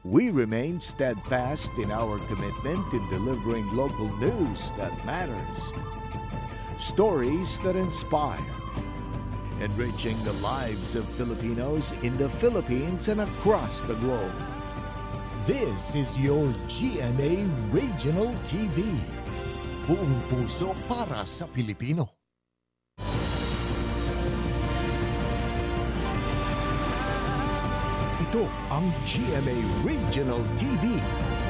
We remain steadfast in our commitment in delivering local news that matters. Stories that inspire. Enriching the lives of Filipinos in the Philippines and across the globe. This is your GMA Regional TV. Buong puso para sa Pilipino. Ito ang GMA Regional TV,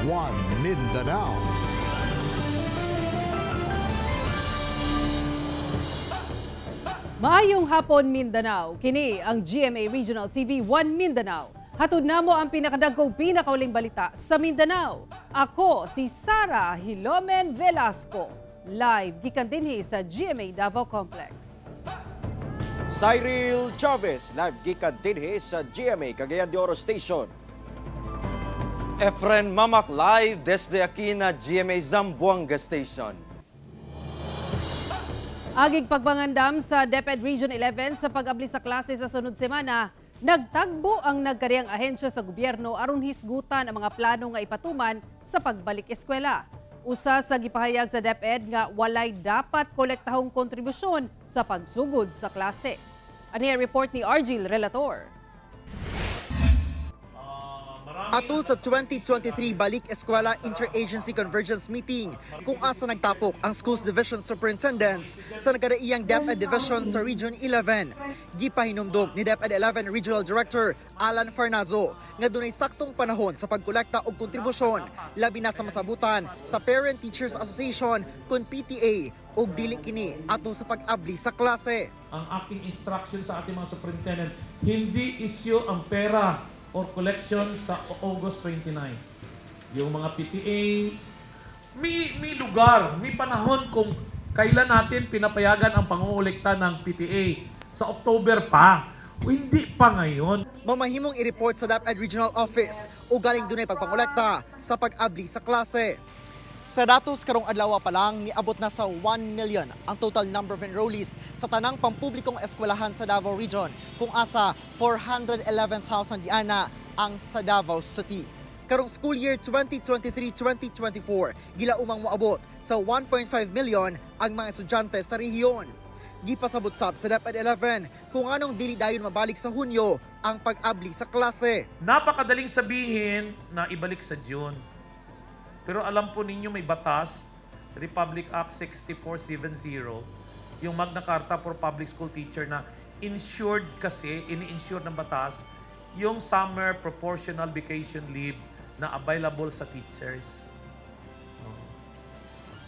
One Mindanao. Maayong hapon Mindanao, kini ang GMA Regional TV, One Mindanao. Hatod namo ang pinakadagkong pinakauling balita sa Mindanao. Ako si Sara Hilomen Velasco, live gikan dinhi sa GMA Davao Complex. Cyril Chavez, live gikan dinhi sa GMA Cagayan de Oro Station. Efren Mamak, live desde Aquina GMA Zamboanga Station. Agig pagpangandam sa DepEd Region 11 sa pag-abli sa klase sa sunod semana, nagtagbo ang nagkariang ahensya sa gobyerno aron hisgutan ang mga plano nga ipatuman sa pagbalik eskwela. Usa sa gipahayag sa DepEd nga walay dapat kolektahong kontribusyon sa pagsugod sa klase. Ani ang report ni Argil Relator. Atol sa 2023 Balik Eskwela Interagency Convergence Meeting kung asa nagtapok ang Schools Division Superintendents sa nagkadaiyang DepEd Division sa Region 11. Gipahinumdum ni DepEd 11 Regional Director Alan Farnazo nga dunay saktong panahon sa pagkolekta og kontribusyon labi na sa masabutan sa Parent Teachers Association kun PTA ug dili kini ato sa pag-abli sa klase. Ang aking instruction sa ating mga superintendent, hindi issue ang pera or collection sa August 29. Yung mga PTA, may lugar, may panahon kung kailan natin pinapayagan ang pangungulekta ng PTA. Sa October pa, o hindi pa ngayon. Mamahimong i-report sa DepEd Regional Office o galing dunay pagpangolekta sa pag-abli sa klase. Sa datos karong adlaw pa lang, niabot na sa 1 million ang total number of enrollees sa tanang pampublikong eskwelahan sa Davao Region, kung asa 411,000 diana ang sa Davao City. Karong school year 2023-2024, gila umang moabot sa 1.5 million ang mga estudyante sa rehiyon. Gipasabot sab sa DepEd 11 kung anong dili dayon mabalik sa Hunyo ang pag-abli sa klase. Napakadaling sabihin na ibalik sa June. Pero alam po ninyo may batas, Republic Act 6470, yung Magna Carta for Public School Teacher na insured kasi, ini-insure ng batas, yung summer proportional vacation leave na available sa teachers.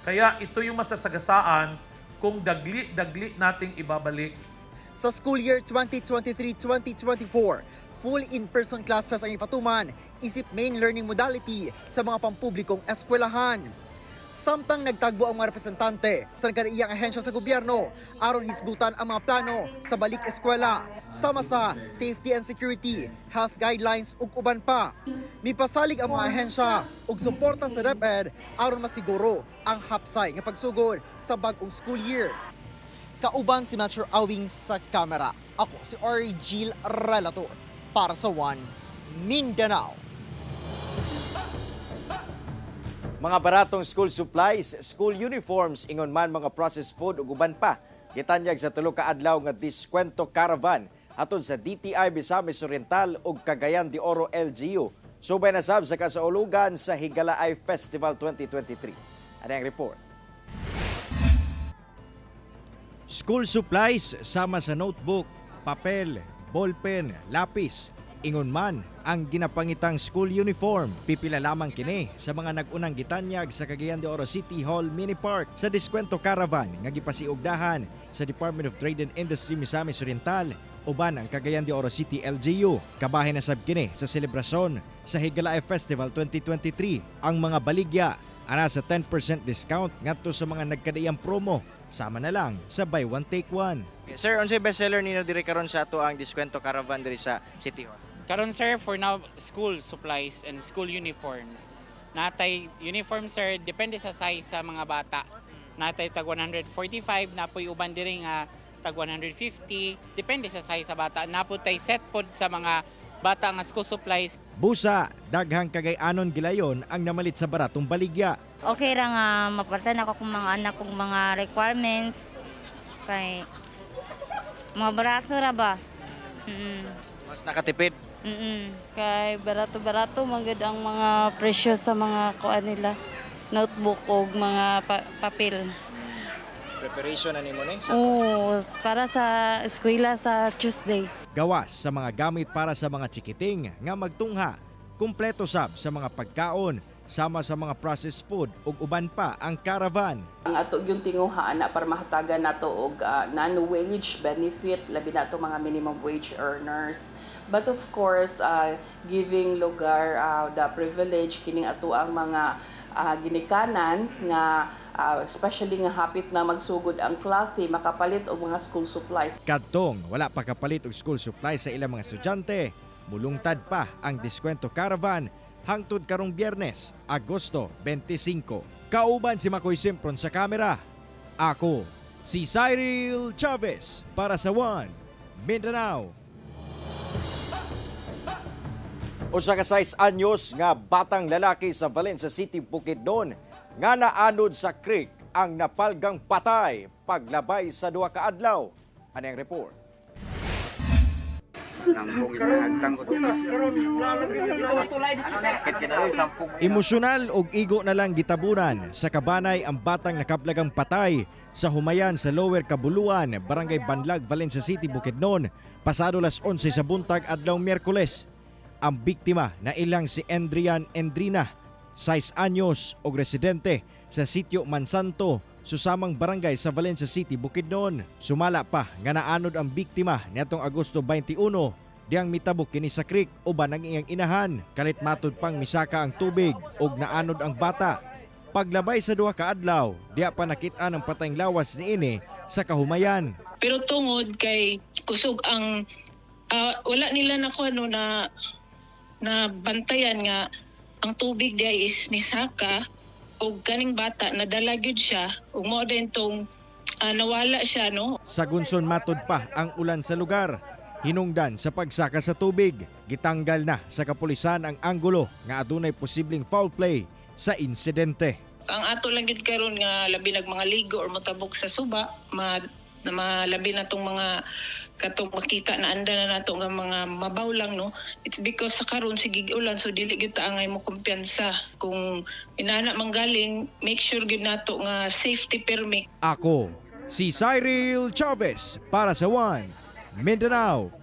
Kaya ito yung masasagasaan kung dagli nating ibabalik. Sa school year 2023-2024, full in-person classes ang ipatuman, isip main learning modality sa mga pampublikong eskwelahan. Samtang nagtagbo ang mga representante sa nagkadaiyang ahensya sa gobyerno aron hisgutan ang mga plano sa balik eskwela, sama sa safety and security, health guidelines ug uban pa. Mipasalig ang mga ahensya ug suporta sa DepEd aron masiguro ang hapsay nga pagsugod sa bag-ong school year. Kauban si Metro Awing sa kamera. Ako si Argil Relator para sa One Mindanao. Mga baratong school supplies, school uniforms, ingon man mga processed food ug uban pa. Gitanyag sa tulo ka adlaw nga diskwento caravan atol sa DTI Misamis Oriental ug Cagayan de Oro LGU. Subay na sab sa kasaulugan sa Higalaay Festival 2023. Ano ang report? School supplies sama sa notebook, papel, ballpen, lapis. Ingon man ang ginapangitang school uniform. Pipila lamang kini sa mga nag-unang gitanyag sa Cagayan de Oro City Hall Mini Park sa diskwento caravan nga gipasiugdahan sa Department of Trade and Industry Misamis Oriental uban ang Cagayan de Oro City LGU. Kabahin na sab kini sa selebrasyon sa Higalaay Festival 2023 ang mga baligya ana sa 10% discount ngadto sa mga nagkadaiyang promo sama na lang sa buy one take one. Sir, unsay bestseller ninyo diri karon sa ato ang diskwento caravan diri sa City Hall? Karon sir, for now, school supplies and school uniforms. Natay uniform sir, depende sa size sa mga bata. Natay tag 145, napoy uban diri nga tag 150, depende sa size sa bata. Naputay set pod sa mga bata nga school supplies. Busa, daghang kagayanon gilayon ang namalit sa baratong baligya. Okay ra nga mapalitan ako kung mga anak kong mga requirements kay mga barato ra ba. Mas nakatipid. Kay barato-barato magud ang mga presyo sa mga kuan nila. Notebook o mga papel. Preparation na nimo ni? Oo, para sa eskwela sa Tuesday. Gawas sa mga gamit para sa mga chikiting nga magtungha, kumpleto sab sa mga pagkaon, sama sa mga processed food ug uban pa ang caravan. Ang ato yung tinguhaan na para mahatagan nato og non-wage benefit labi na to mga minimum wage earners. But of course, giving lugar the privilege kining ato ang mga ginikanan nga especially nga hapit na magsugod ang klase makapalit og mga school supplies. Kadtong wala pa kapalit og school supplies sa ilang mga estudyante, mulungtad pa ang diskwento caravan hangtod karong Biyernes, Agosto 25. Kauban si Makoy Simpron sa kamera. Ako, si Cyril Chavez para sa One Mindanao. Usa ka 6 anyos nga batang lalaki sa Valencia City, Bukidnon nga naanod sa creek ang napalgang patay paglabay sa duha ka adlaw. Ano ang report? Emosyonal og igo na lang gitabunan sa kabanay ang batang nakablagang patay sa humayan sa Lower Kabuluan, Barangay Banlag, Valencia City, Bukidnon, pasado las 11 sa buntag adlaw Miyerkules. Ang biktima na ilang si Endrian Endrina, 6 anyos og residente sa sitio Mansanto, susamang barangay sa Valencia City, Bukidnon. Sumala pa nga naanod ang biktima niadtong Agosto 21 diyang mitabok kini sa creek uban ang iyang inahan. Kalit matud pang misaka ang tubig ug naanod ang bata. Paglabay sa duha ka adlaw, diya pa nakit-an ang patayng lawas niini sa kahumayan. Pero tungod kay kusog ang wala nila na bantayan nga ang tubig diya is nisaka ug kaning bata nadala gyud siya ug mo din tong nawala siya no. Sa gunson matud pa ang ulan sa lugar. Hinungdan sa pagsaka sa tubig, gitanggal na sa kapulisan ang anggulo nga adunay posibleng foul play sa insidente. Ang ato lang gid karon nga labi nag mga ligo or motabok sa suba, malabi na tong mga katong makita na anda na nato nga mga mabaw lang no. It's because sa karon sige ulan so dili gyud ta angay mo kumpiyansa. Kung inana manggaling, make sure gyud nato nga safety permit. Ako si Cyril Chavez para sa One Mindanao.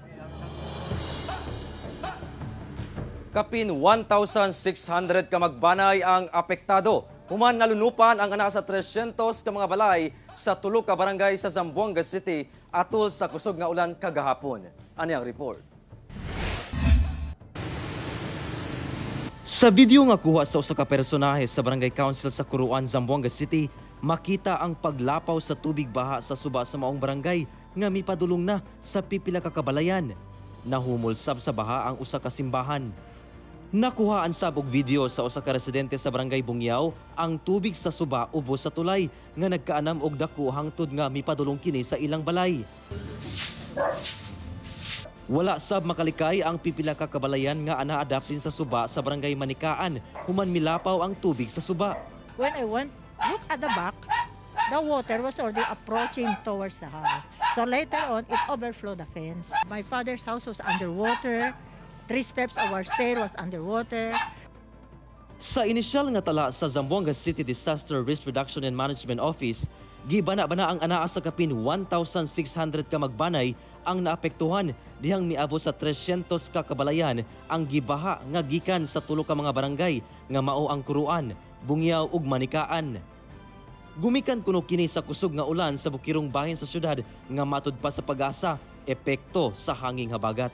Kapin 1,600 ka magbanay ang apektado. Human nalunupan ang ana sa 300 ka mga balay sa tulo ka barangay sa Zamboanga City atol sa kusog nga ulan kagahapon. Ani ang report? Sa video nga kuha sa usa ka personahe sa Barangay Council sa Kuruan, Zamboanga City, makita ang paglapaw sa tubig baha sa suba sa maong barangay nga mipadulong na sa pipila ka kabalayan. Nahumulsab sa baha ang usa ka simbahan. Nakuhaan sab og video sa usa ka residente sa Barangay Bungyaw ang tubig sa suba ubos sa tulay nga nagkaanam og dako hangtod nga mipadulong kini sa ilang balay. Wala sab makalikay ang pipila ka kabalayan nga ana-adaptin sa suba sa Barangay Manikaan human milapaw ang tubig sa suba. When I went look at the back, the water was already approaching towards the house. So later on, it overflowed the fence. My father's house was underwater. 3 steps of our stair was underwater. Sa inisyal nga tala sa Zamboanga City Disaster Risk Reduction and Management Office, gibana-bana ang anaa sa kapin 1,600 ka magbanay ang naapektuhan dihang miabot sa 300 ka kabalayan ang gibaha nga gikan sa tulo ka mga barangay nga mao ang Kuruan, Bungyaw ug Manikaan. Gumikan kuno kini sa kusog nga ulan sa bukirong bahin sa syudad nga matud pa sa pag-asa epekto sa hanging habagat.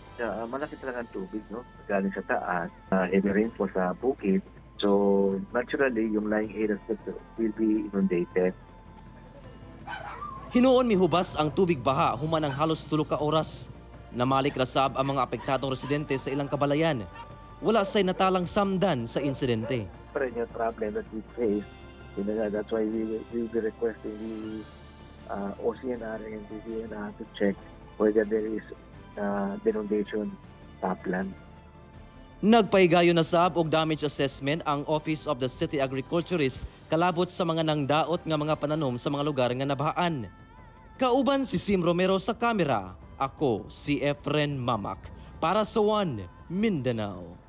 Malaki talaga ang tubig, no? Galing sa taas, heavy rainfall sa bukid. So naturally, yung lying areas will be inundated. Hinuon mihubas ang tubig baha human ang halos 3 ka oras. Namalik rasab ang mga apektadong residente sa ilang kabalayan. Wala say natalang samdan sa insidente. Perennial problem that we face. That's why we will be requesting the OCNR and the DNR to check whether there is inundation top land. Nagpahigayon na sab og damage assessment ang Office of the City Agriculturist kalabot sa mga nangdaot nga mga pananom sa mga lugar nga nabahaan. Kauban si Sim Romero sa kamera, ako si Efren Mamak para sa One Mindanao.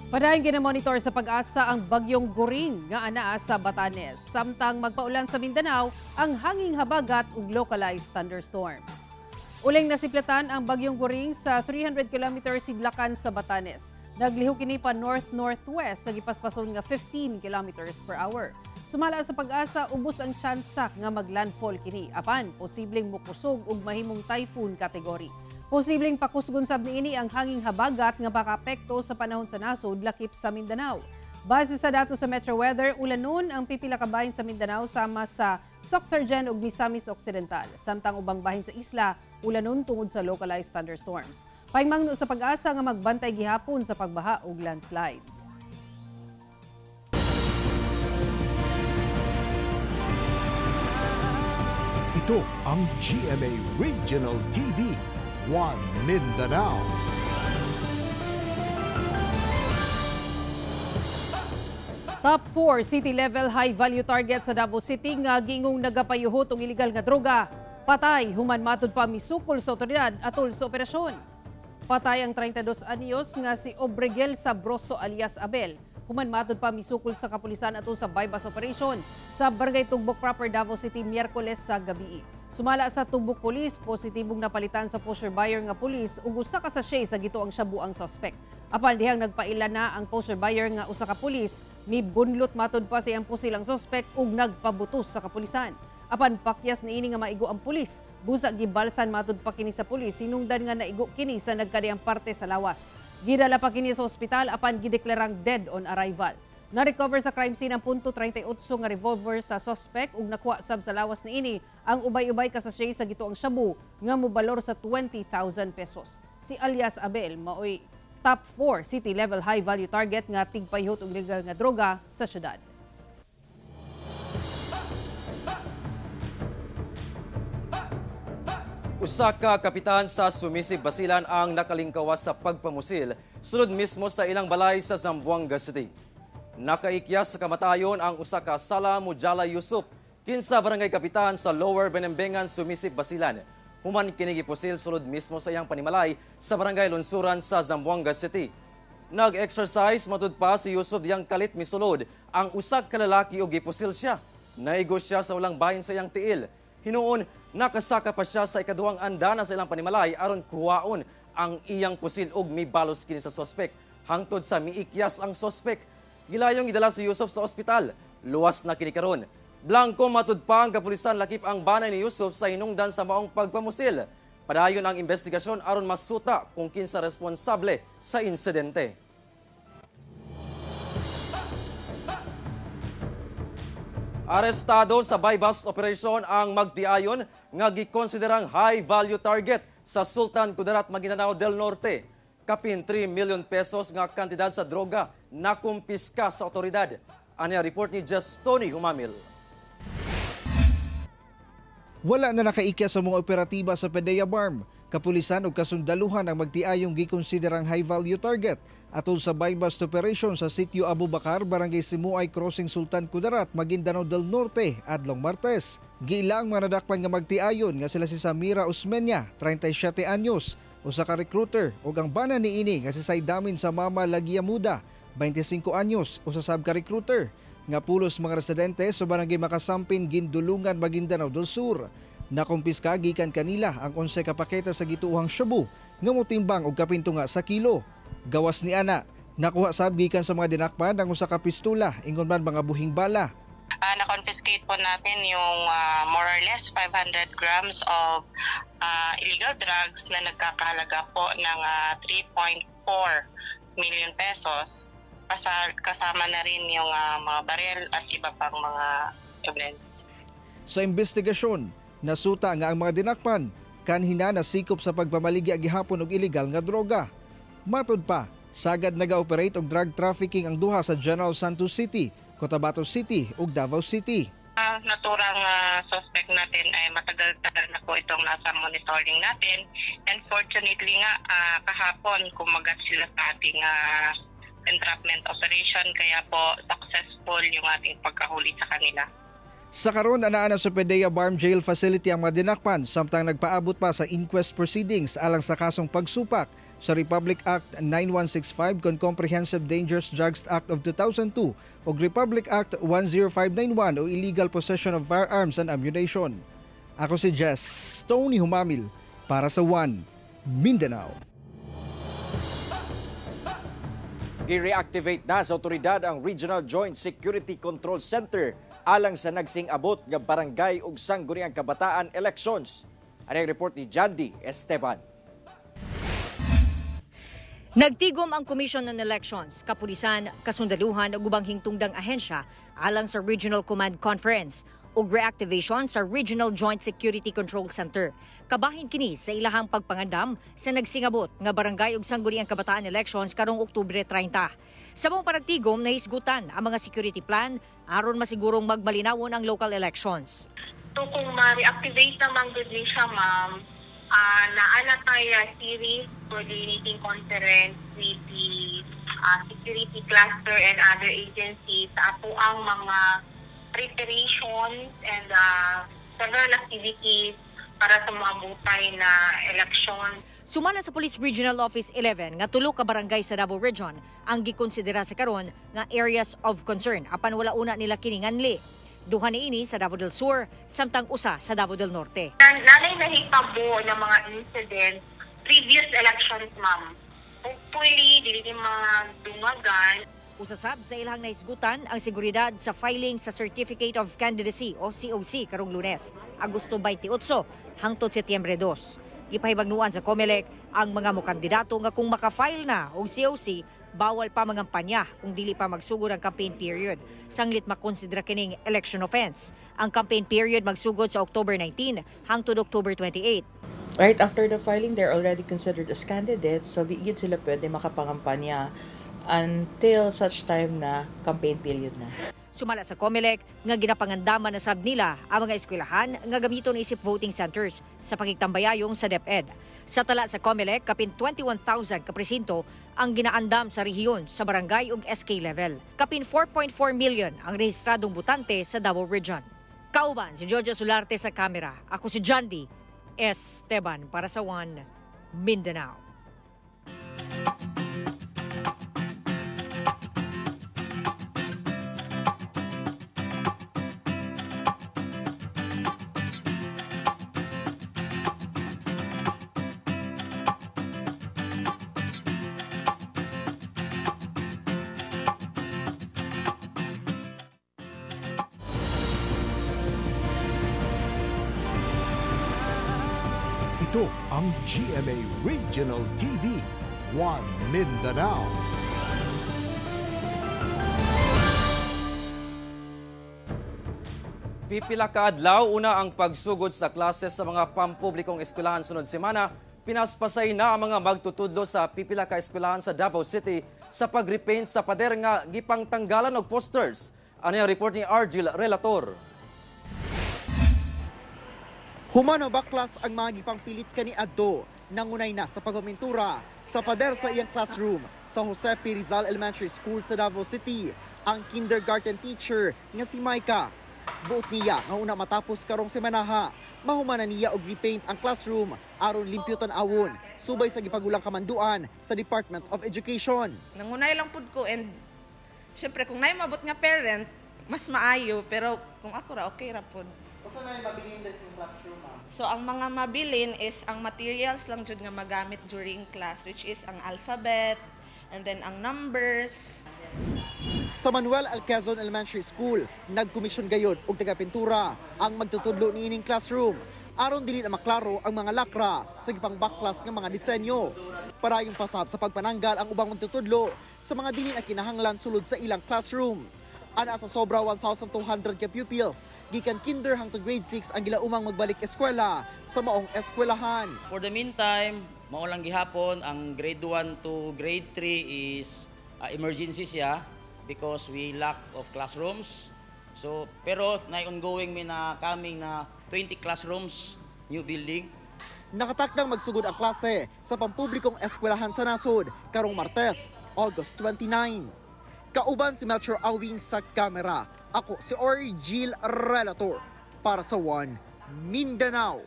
Padayon ginamonitor sa pag-asa ang bagyong Goring nga anaa sa Batanes. Samtang magpaulan sa Mindanao ang hanging habagat ug localized thunderstorms. Uling nasiplatan ang bagyong Goring sa 300 km sidlakan sa Batanes. Nagliho kini pa north-northwest sa gipaspason nga 15 km per hour. Sumala sa pag-asa, ubos ang tsansa nga maglandfall kini. Apan, posibleng mukusog ug mahimong typhoon category. Posibleng pakusgon sab niini ang hanging habagat nga makapekto sa panahon sa nasod lakip sa Mindanao. Base sa datos sa Metro Weather, ulanon ang pipila ka bahin sa Mindanao sama sa Soxargen ug Misamis Occidental. Samtang ubang bahin sa isla, ulanon tungod sa localized thunderstorms. Paingmangno sa pag-asa nga magbantay gihapon sa pagbaha ug landslides. Ito ang GMA Regional TV, One Mindanao. Top 4 city-level high-value target sa Davao City nga gingong nagapayuhot og illegal nga droga. Patay, human matud pa misukol sa otoridad atol sa operasyon. Patay ang 32 anyos nga si Obregel Sabroso alias Abel. Human matud pa misukol sa kapulisan atol sa bypass operation sa Barangay Tugbok proper Davao City Miyerkules sa gabi. Sumala sa Tugbok Police, positibong napalitan sa poster buyer nga pulis ug usa ka sachet sa gituang shabu ang suspect. Apan dihang nagpaila na ang poster buyer nga usa ka pulis, mibunlot matud pa siyang pusilang suspect ug nagpabutos sa kapulisan. Apan pakyas niini nga maigo ang pulis, busa gibalsan matud pa kini sa pulis sinungdan nga naigo kini sa nagkadiyang parte sa lawas. Gidala pa kini sa ospital apan gideklarang dead on arrival. Na-recover sa crime scene ang .38 nga revolver sa suspect ug nakuha sab sa lawas niini ang ubay-ubay ka sachet sa gituang shabu nga mobalor sa 20,000 pesos. Si alias Abel maoy top 4 city-level high-value target nga tigpayhot og illegal nga droga sa syudad. Usa ka kapitan sa Sumisig Basilan ang nakalingkawas sa pagpamusil sulod mismo sa ilang balay sa Zamboanga City. Nakaikyas sa kamatayon ang usa ka Sala Mujala Yusuf, kinsa barangay kapitan sa Lower Benembengan, Sumisig Basilan. Human kini gipusil sulod mismo sa iyang panimalay sa barangay Lunsuran sa Zamboanga City. Nag-exercise matud pa si Yusuf diyang kalit misulod ang usa ka lalaki ug gipusil siya. Naigo siya sa ulang bahin sa iyang tiil. Hinuon, nakasaka pa siya sa ikaduhang andana sa ilang panimalay aron kuhaon ang iyang pusil ug mibalos kini sa sospek. Hangtod sa miikyas ang sospek, gilayong idala si Yusuf sa ospital. Luwas na kini karon. Blanco matud pa ang kapulisan lakip ang banay ni Yusuf sa hinungdan sa maong pagpamusil. Padayon ang investigasyon aron masuta kung kinsa responsable sa insidente. Arestado sa bypass operation ang magtiayon nga gikonsiderang high-value target sa Sultan Kudarat, Maguindanao del Norte. Kapin 3 million pesos nga kantidad sa droga na kumpiska sa otoridad. Anya report ni Just Tony Humamil. Wala na nakaikyas sa mga operatiba sa Pedaya Barm. Kapulisan o kasundaluhan ang magtiayong gikonsiderang high-value target atol sa bypass operation sa Sitio Abubakar, Barangay Simuay, Crossing Sultan Kudarat, Maguindanao del Norte, adlong Martes. Giila ang manadakpan nga magtiayon nga sila si Samira Usmeña, 37 anyos, usa ka recruiter ug ang bana niini nga si Saydamin sa Mama Lagiamuda, 25 anyos, usa sab ka recruiter nga pulos mga residente sa Barangay Makasampin, Gindulungan, Maguindanao del Sur. Nakumpiska gikan kanila ang 11 ka paketa sa gituuhang shabu nga motimbang og kapinto nga sa kilo. Gawas ni ana, nakuha sab gikan sa mga dinakpan ang usa ka pistola ingon man mga buhing bala. Na-confiscate po natin yung more or less 500 grams of illegal drugs na nagkakahalaga po ng 3.4 million pesos. Kasama na rin yung mga baril at iba pang mga evidence. Sa investigasyon, nasuta nga ang mga dinakpan kanhina nasikop sa pagpamaligya gihapon og illegal nga droga. Matud pa, sagad naga-operate og drug trafficking ang duha sa General Santos City, Cotabato City ug Davao City. Naturang suspect natin ay matagal-tagal na po itong nasa monitoring natin. And fortunately nga, kahapon kumagat sila sa ating entrapment operation, kaya po successful yung ating pagkahuli sa kanila. Sa karon, anaan sa PDEA Barm Jail Facility ang mga dinakpan samtang nagpaabot pa sa inquest proceedings alang sa kasong pagsupak sa Republic Act 9165 kon Comprehensive Dangerous Drugs Act of 2002 o Republic Act 10591 o Illegal Possession of Firearms and Ammunition. Ako si Jess Tony Humamil para sa One Mindanao. Gi-reactivate na sa otoridad ang Regional Joint Security Control Center alang sa nagsing-abot nga barangay ug sangguniang kabataan elections. Ano ang report ni Jandy Esteban. Nagtigom ang Commission on Elections, kapulisan, kasundaluhan ug ubang hingtungdang ahensya alang sa Regional Command Conference ug reactivation sa Regional Joint Security Control Center. Kabahin kini sa ilahang pagpangandam sa nagsingabot nga barangay ug sangguniang kabataan elections karong Oktubre 30. Sa buong panagtigom, nahisgutan ang mga security plan aron masigurong magmalinawon ang local elections. So kung ma-reactivate naman good ni siya, ma'am, naana tayo series coordinating conference with the security cluster and other agencies sa ato ang mga preparations and several activities para sa mga butay na eleksyon. Sumala sa Police Regional Office 11 nga tulo ka barangay sa Davao Region ang gikonsidera sa karon nga areas of concern apan wala una nila kini nganli. Duha niini sa Davao del Sur samtang usa sa Davao del Norte. Nanay nahitabo ng mga incidents previous elections, ma'am. Hopefully, dili mga dumagan. Usasab sa ilahang nahisgutan ang seguridad sa filing sa Certificate of Candidacy o COC karong Lunes, Agosto 28 hangtod Setyembre 2. Gipahibagnuan sa COMELEC ang mga mokandidato nga kung maka-file na o COC, bawal pa mangampanya kung dili pa magsugod ang campaign period. Sanglit makonsidera kining election offense. Ang campaign period magsugod sa October 19 hangtod October 28. Right after the filing, they're already considered as candidates, so di yun sila pwede makapangampanya until such time na campaign period na. Sumala sa COMELEC nga ginapangandaman na sab nila ang mga eskwelahan nga gamiton isip voting centers sa pagigtambayayong sa DepEd. Sa tala sa COMELEC, kapin 21,000 ka presinto ang ginaandam sa rehiyon sa barangay ug SK level. Kapin 4.4 million ang rehistradong butante sa Davao Region. Kauban si Jojo Solarte sa kamera. Ako si Jandy Esteban para sa One Mindanao. Ito ang GMA Regional TV, One Mindanao. Pipila ka adlaw una ang pagsugod sa klase sa mga pampublikong eskwelahan sunod semana. Pinaspasay na ang mga magtutudlo sa pipila ka eskwelahan sa Davao City sa pagrepaint sa pader nga gipangtanggalan og posters. Ano yung report ni Argil Relator? Humano baklas ang mga gipangpilit kani adto nangunay na sa pagpamintura sa pader sa iyang classroom sa Jose P. Rizal Elementary School sa Davao City ang kindergarten teacher nga si Maika. Buot niya nga una matapos karong semanaha, mahumanan niya og repaint ang classroom aron limpyo tan-awon subay sa gipagulang kamanduan sa Department of Education. Nangunay lang pud ko and syempre kung naay mabot nga parent mas maayo pero kung ako ra okay ra pud. Usa na mabilin sa classroom? So ang mga mabilin is ang materials lang jud nga magamit during class, which is ang alphabet and then ang numbers. Sa Manuel Alquezon Elementary School, nagkomisyon gayud og taga-pintura ang magtutudlo niining classroom aron dili na maklaro ang mga lakra sa gipangbaklas nga mga disenyo. Parayong pasab sa pagpananggal ang ubang magtutudlo sa mga dili na kinahanglan sulod sa ilang classroom. Ana sa sobra 1,200 ka pupils, gikan kinder hangtod grade 6 ang gilaumang magbalik eskwela sa maong eskwelahan. For the meantime, mao lang gihapon ang grade 1 to grade 3 is emergency siya because we lack of classrooms. So pero na ongoing mi na coming na 20 classrooms, new building. Nakatakdang magsugod ang klase sa pampublikong eskwelahan sa nasod karong Martes, August 29. Kauban si Metro Awing sa kamera. Ako si Ori Gil Relator para sa One Mindanao.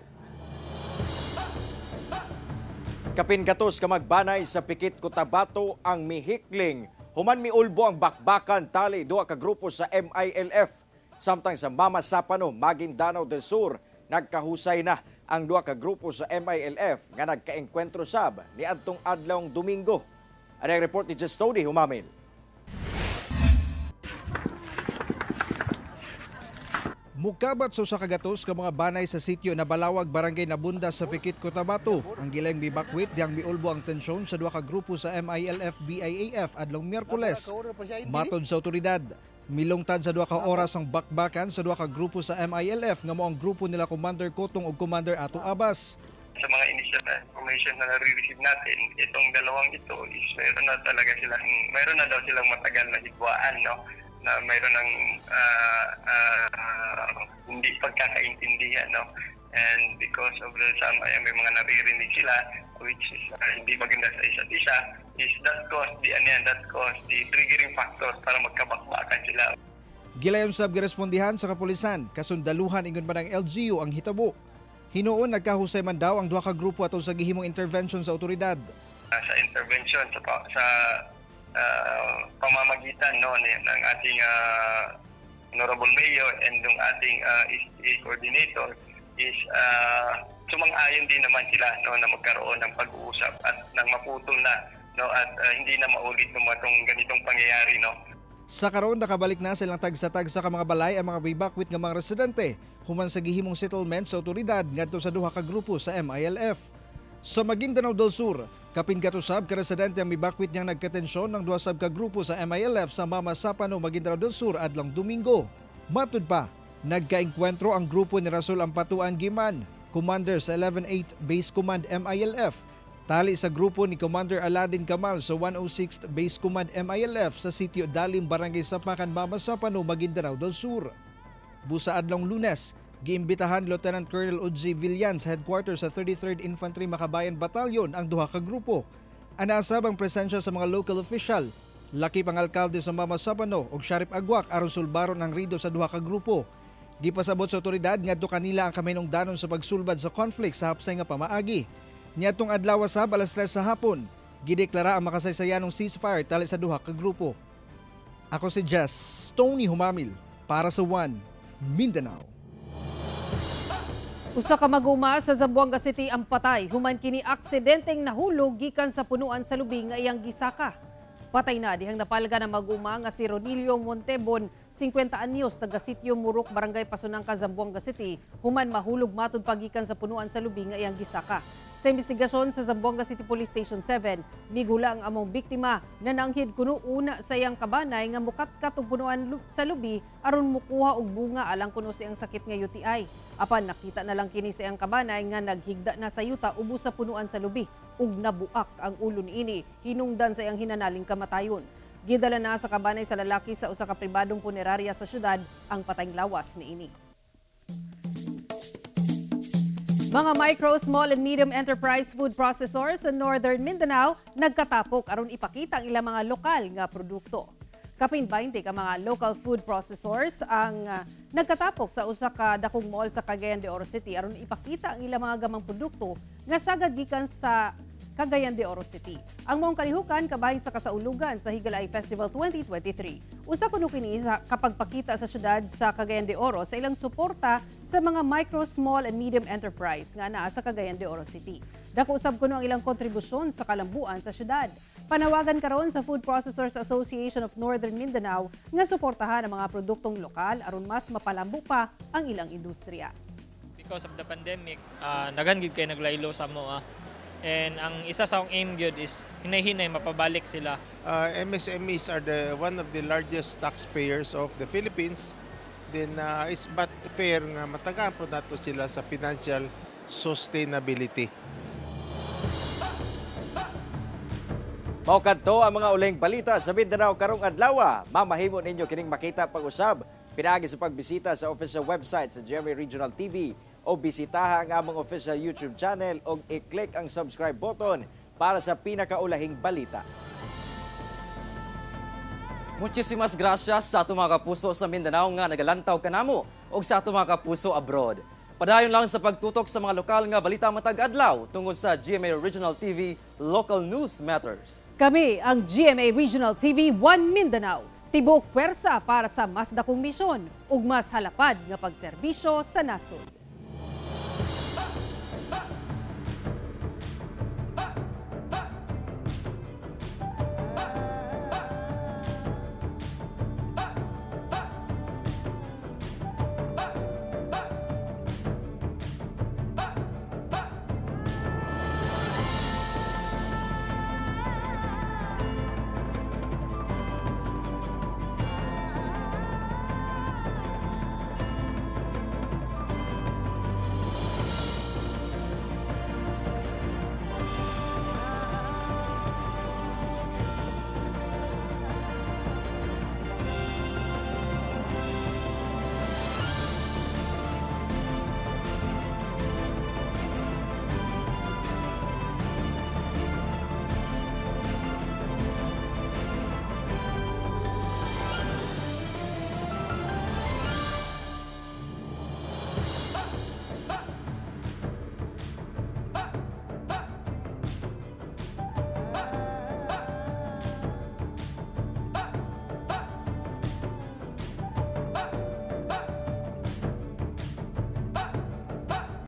Kapin gatos ka magbanay sa Pikit Cotabato ang mihikling. Human miulbo ang bakbakan tali duha ka grupo sa MILF. Samtang sa Mama Sapano, Maguindanao del Sur, nagkahusay na ang duha ka grupo sa MILF nga nagkaengkwentro sab ni adtong adlawng Domingo. Ang report ni Justody Humamil. Mukabat sa usa ka gatos ka mga banay sa sitio na Balawag, Barangay Nabunda sa Pikit Cotabato. Ang gilang bibakwit diyang miulbo ang tensyon sa duha ka grupo sa MILF-BIAF adlong Miyerkules. Matod sa otoridad, milungtad sa duha ka oras ang bakbakan sa duha ka grupo sa MILF nga mao ang grupo nila Commander Kotong ug Commander Ato Abas. Sa mga initial information na nare-receive natin, itong dalawang ito is mayroon na daw silang matagal na higwaan, no? Na mayroon ng hindi pagkakaintindihan, no? And because of the may mga naririnig sila which is hindi maganda sa isa't isa, is that caused the triggering factor para magkabakbakan sila. Gilayon sab girespondihan sa kapulisan, kasundaluhan ingon man ang LGU ang hitabo. Hinuon nagkahusay man daw ang duha ka grupo atong sa gihimong intervention sa otoridad. Sa intervention sa pamamagitan, no, ng ating Honorable Mayor and ng ating STA coordinator is sumang-ayon din naman sila, no, na magkaroon ng pag-uusap at nang maputol na, no, at hindi na maulit itong ganitong pangyayari, no. Sa karon nakabalik na silang tagsa-tagsa ka mga balay ang mga bibakwit nga mga residente human sa gihimong settlement sa otoridad ngadto sa duha ka grupo sa MILF. Sa Maguindanao del Sur, kapin katusab ka residente ang mibakwit niyang nagkatensyon ng duha sab ka grupo sa MILF sa Mama Sapano, Maguindanao del Sur adlang Domingo. Matud pa, nagkaengkwentro ang grupo ni Rasul Ampatuan Giman, commander sa 11-8 Base Command MILF, tali sa grupo ni Commander Aladin Kamal sa 106th Base Command MILF sa sitio Dalim, Barangay Sapakan, Mama Sapano, Maguindanao del Sur. Busa adlong Lunes, giimbitahan Lieutenant Colonel Ujzi Villan sa headquarters sa 33rd Infantry Makabayan Battalion ang duha ka grupo. Anasab ang presensya sa mga local official, laki pang alkalde sa Mama Sapano ug Sheriff Agwak aron sulbaron ang rido sa duha ka grupo. Gipasabot sa otoridad ngadto kanila ang kaminungdanon sa pagsulbad sa conflict sa hapsay nga pamaagi. Niadtong adlaw sab alas 3 sa hapon, gideklara ang makasaysayanong ceasefire tali sa duha ka grupo. Ako si Tony Humamil para sa One Mindanao. Usa ka mag-uma sa Zamboanga City ang patay human kini aksidenteng nahulog gikan sa punuan sa lubi nga iyang gisaka. Patay na dihang napalga na mag-uma nga si Ronilio Montebon, 50 anyos, taga Sitio Murok, Barangay Pasunangka, Zamboanga City, human mahulog matud pagikan sa punuan sa lubi nga iyang gisaka. Sa investigasyon sa Zamboanga City Police Station 7, migula ang among biktima na nanghid kuno una sa iyang kabanay nga mukat-kat og punuan sa lubi aron mukuha og bunga alang kuno sa iyang sakit nga UTI. Apan nakita na lang kini sa iyang kabanay nga naghigda na sa yuta ubos sa punuan sa lubi ug nabuak ang ulo niini hinungdan sa iyang hinanaling kamatayon. Gidala na sa kabanay sa lalaki sa usa ka pribadong punerarya sa syudad ang patayng lawas niini. Mga micro, small and medium enterprise food processors sa Northern Mindanao nagkatapok aron ipakita ang ilang mga lokal nga produkto. Kapin 20 ka mga local food processors ang nagkatapok sa usa ka dakong mall sa Cagayan de Oro City aron ipakita ang ilang mga gamang produkto nga sagad gikan sa Cagayan de Oro City. Ang maong kalihukan kabahin sa kasaulugan sa Higalay Festival 2023. Usa kuno kini sa kapagpakita sa syudad sa Cagayan de Oro sa ilang suporta sa mga micro, small and medium enterprise nga naa sa Cagayan de Oro City. Dako usab kuno ang ilang kontribusyon sa kalambuan sa syudad. Panawagan karon sa Food Processors Association of Northern Mindanao nga suportahan ang mga produktong lokal aron mas mapalambo pa ang ilang industriya. Because of the pandemic, naghan gid kay naglaylo sa moa. And ang isa sa akong aim gyud is hinay-hinay mapabalik sila. MSMEs are one of the largest taxpayers of the Philippines. Then it's but fair nga matagaan po nato sila sa financial sustainability. Mao kadto ang mga uling balita sa Mindanao karong adlaw. Mamahimo ninyo kining makita pag-usab Pinagi sa pagbisita sa official website sa GMA Regional TV o bisitaha ang among official YouTube channel o i-click ang subscribe button para sa pinakaulahing balita. Muchísimas gracias sa ato mga kapuso sa Mindanao nga nagalantaw kanamo o sa ato mga kapuso abroad. Padayon lang sa pagtutok sa mga lokal nga balita matag adlaw tungod sa GMA Regional TV Local News Matters. Kami ang GMA Regional TV 1 Mindanao. Tibok pwersa para sa mas dakong misyon ug mas halapad nga pagserbisyo sa nasod.